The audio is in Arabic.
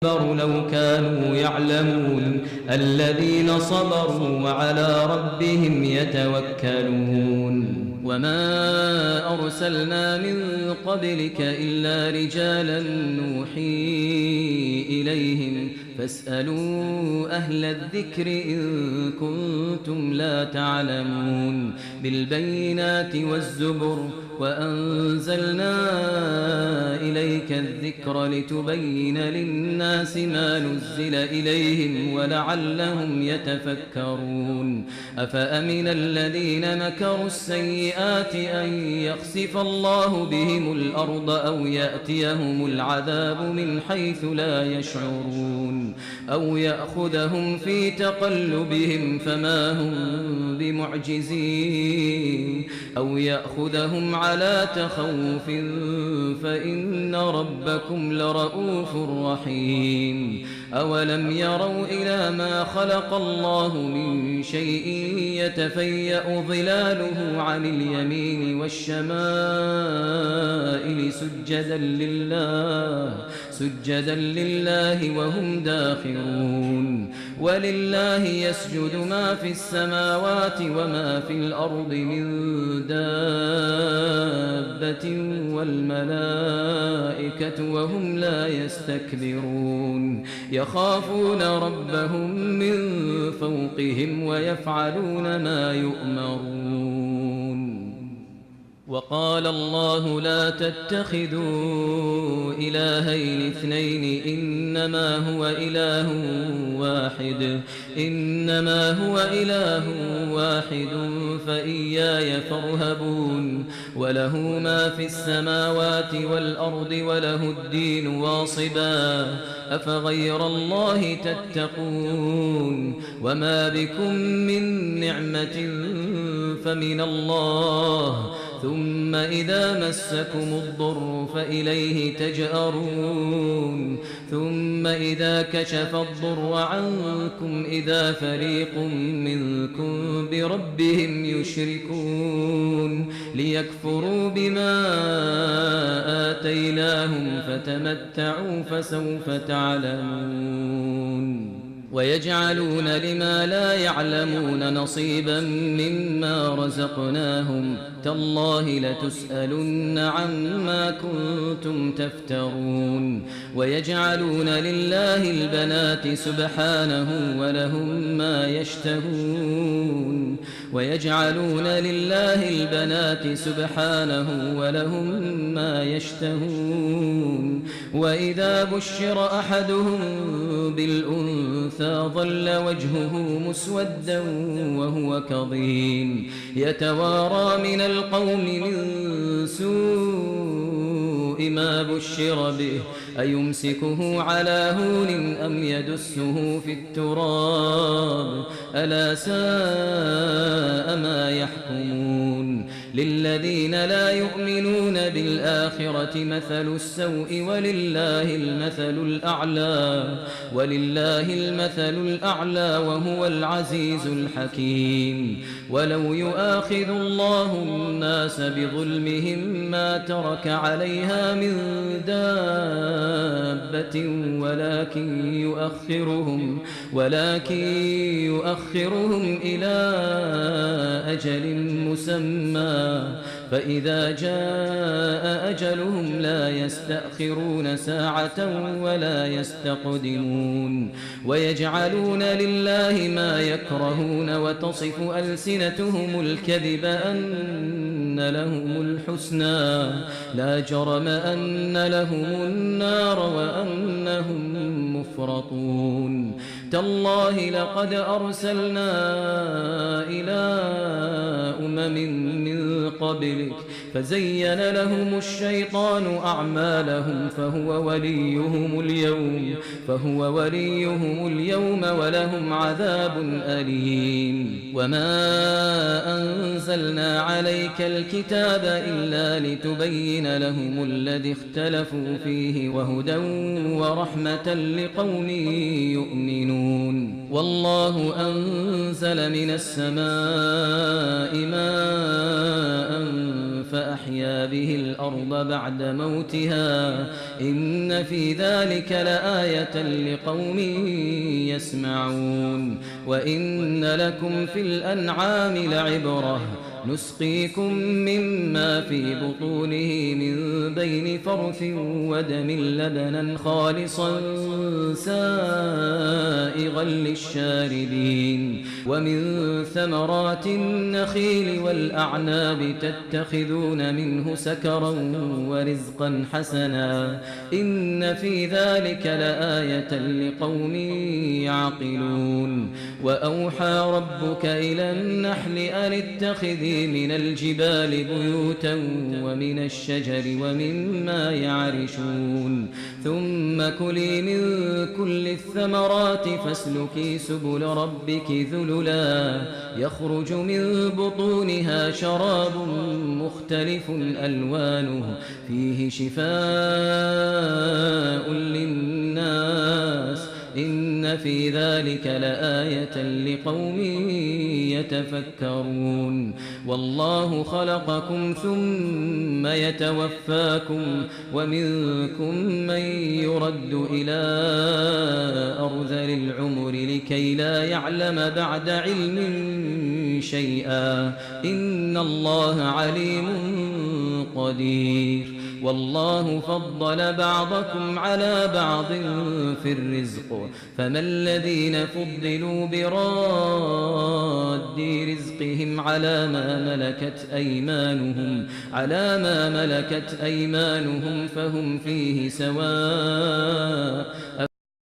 لو كانوا يعلمون الذين صبروا وعلى ربهم يتوكلون وما أرسلنا من قبلك إلا رجالا نوحي إليهم فاسألوا أهل الذكر إن كنتم لا تعلمون بالبينات والزبر وأنزلنا إليك الذكر لتبين للناس ما نزل إليهم ولعلهم يتفكرون أفأمن الذين مكروا السيئات أن يخسف الله بهم الأرض أو يأتيهم العذاب من حيث لا يشعرون أو يأخذهم في تقلبهم فما هم بمعجزين أو يأخذهم على تخوف فإن ربكم لرؤوف رحيم أولم يروا إلى ما خلق الله من شيء يتفيأ ظلاله عن اليمين والشمائل سجدا لله وهم داخرون ولله يسجد ما في السماوات وما في الأرض من دابة والملائكة وهم لا يستكبرون يخافون ربهم من فوقهم ويفعلون ما يؤمرون وقال الله لا تتخذوا إلهين اثنين إنما هو إله واحد فإياي فارهبون وله ما في السماوات والأرض وله الدين واصبا أفغير الله تتقون وما بكم من نعمة فمن الله ثم إذا مسكم الضر فإليه تجأرون ثم إذا كشف الضر عنكم إذا فريق منكم بربهم يشركون ليكفروا بما آتيناهم فتمتعوا فسوف تعلمون ويجعلون لما لا يعلمون نصيبا مما رزقناهم تالله لتسألن عما كنتم تفترون ويجعلون لله البنات سبحانه ولهم ما يشتهون ويجعلون لله البنات سبحانه ولهم ما يشتهون وإذا بشر أحدهم بالأنثى ظل وجهه مسودا وهو كظيم يتوارى من القوم من سوء ما بشر به أيمسكه على هون أم يدسه في التراب ألا ساء ما يحكمون للذين لا يؤمنون بالآخرة مثل السوء ولله المثل الأعلى وهو العزيز الحكيم ولو يؤاخذ الله الناس بظلمهم ما ترك عليها من دابة ولكن يؤخرهم إلى أجل مسمى فإذا جاء أجلهم لا يستأخرون ساعة ولا يستقدمون ويجعلون لله ما يكرهون وتصف ألسنتهم الكذب أن لهم الحسنى لا جرم أن لهم النار وأنهم مفرطون تالله لقد أرسلنا إلى أمم من قبلك فزين لهم الشيطان أعمالهم فهو وليهم اليوم ولهم عذاب أليم وما أنزلنا عليك الكتاب إلا لتبين لهم الذي اختلفوا فيه وهدى ورحمة لقوم يؤمنون والله أنزل من السماء ماء فأحيا به الأرض بعد موتها إن في ذلك لآية لقوم يسمعون وإن لكم في الأنعام لعبرة نسقيكم مما في بطونه من بين فرث ودم لبنا خالصا سائغا للشاربين ومن ثمرات النخيل والأعناب تتخذون منه سكرا ورزقا حسنا إن في ذلك لآية لقوم يعقلون وأوحى ربك إلى النحل أن اتخذي من الجبال بيوتا ومن الشجر ومما يعرشون ثم كلي من كل الثمرات فاسلكي سبل ربك ذللا يخرج من بطونها شراب مختلف ألوانه فيه شفاء للناس إن في ذلك لآية لقوم يتفكرون والله خلقكم ثم يتوفاكم ومنكم من يرد إلى أرذل العمر لكي لا يعلم بعد علم شيئا إن الله عليم قدير والله فضل بعضكم على بعض في الرزق فما الذين فضلوا براد رزقهم على ما ملكت أيمانهم فهم فيه سواء